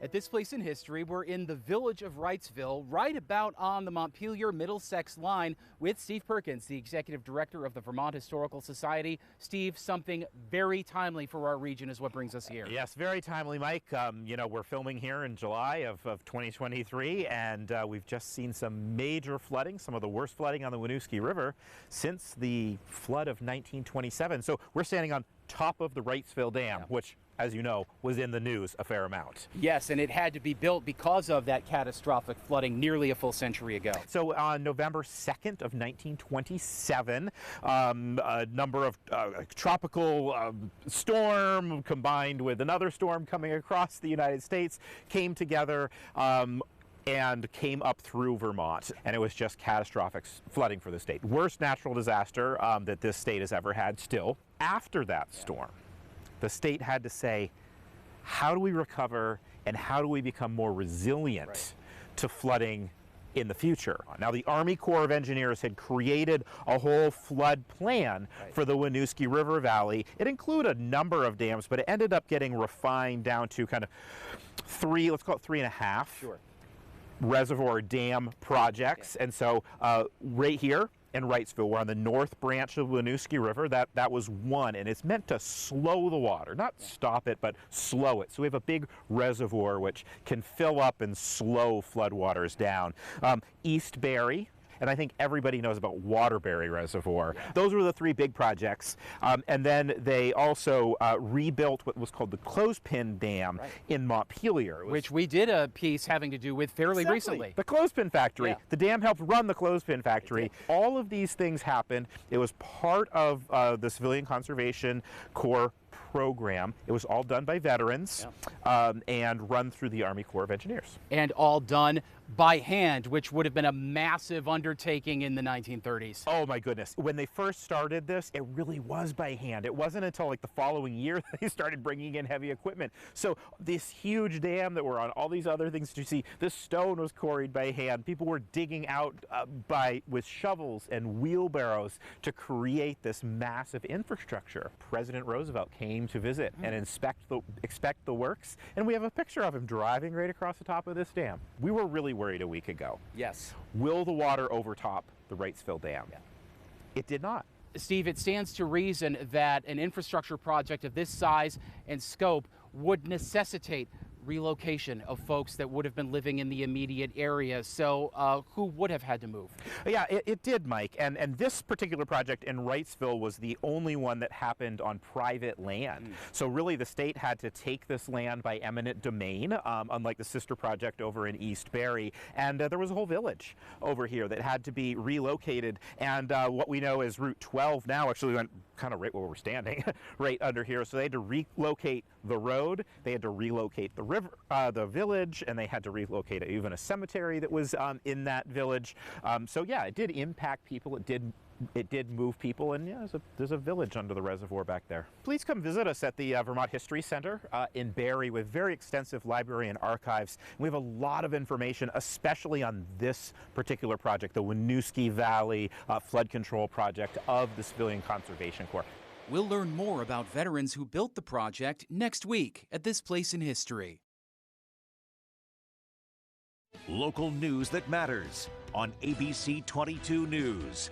At this place in history, we're in the village of Wrightsville, right about on the Montpelier-Middlesex line with Steve Perkins, the executive director of the Vermont Historical Society. Steve, something very timely for our region is what brings us here. Yes, very timely, Mike. We're filming here in July of 2023, and we've just seen some major flooding, some of the worst flooding on the Winooski River since the flood of 1927. So we're standing on top of the Wrightsville Dam, which, as you know, was in the news a fair amount. Yes, and it had to be built because of that catastrophic flooding nearly a full century ago. So on November 2nd of 1927, a number of tropical storm combined with another storm coming across the United States came together and came up through Vermont, and it was just catastrophic flooding for the state. Worst natural disaster that this state has ever had still. After that storm, the state had to say, how do we recover and how do we become more resilient to flooding in the future? Now, the Army Corps of Engineers had created a whole flood plan for the Winooski River Valley. It included a number of dams, but it ended up getting refined down to kind of three, let's call it 3.5 reservoir dam projects. And so right here in Wrightsville, we're on the north branch of the Winooski River. That was one, and it's meant to slow the water, not stop it, but slow it. So we have a big reservoir which can fill up and slow floodwaters down. East Barry, and I think everybody knows about Waterbury Reservoir. Those were the three big projects. And then they also rebuilt what was called the Clothespin Dam in Montpelier. Which we did a piece having to do with fairly recently. The Clothespin Factory. The dam helped run the Clothespin Factory. All of these things happened. It was part of the Civilian Conservation Corps program. It was all done by veterans and run through the Army Corps of Engineers. And all done by hand, which would have been a massive undertaking in the 1930s. Oh my goodness. When they first started this, it really was by hand. It wasn't until like the following year that they started bringing in heavy equipment. So this huge dam that we're on, all these other things that you see, this stone was quarried by hand. People were digging out with shovels and wheelbarrows to create this massive infrastructure. President Roosevelt came to visit and inspect the works, and we have a picture of him driving right across the top of this dam. We were really worried a week ago. Yes. Will the water overtop the Wrightsville Dam? It did not. Steve, it stands to reason that an infrastructure project of this size and scope would necessitate relocation of folks that would have been living in the immediate area. So who would have had to move? Yeah, it did, Mike. And this particular project in Wrightsville was the only one that happened on private land. So really the state had to take this land by eminent domain, unlike the sister project over in East Barry. And there was a whole village over here that had to be relocated. And what we know is Route 12 now actually went kind of right where we're standing, right under here. So they had to relocate the road, they had to relocate the river, the village, and they had to relocate even a cemetery that was in that village. So yeah, it did impact people. It did move people, and yeah, there's a village under the reservoir back there. Please come visit us at the Vermont History Center in Barrie with very extensive library and archives. We have a lot of information, especially on this particular project, the Winooski Valley Flood Control Project of the Civilian Conservation Corps. We'll learn more about veterans who built the project next week at This Place in History. Local news that matters on ABC 22 News.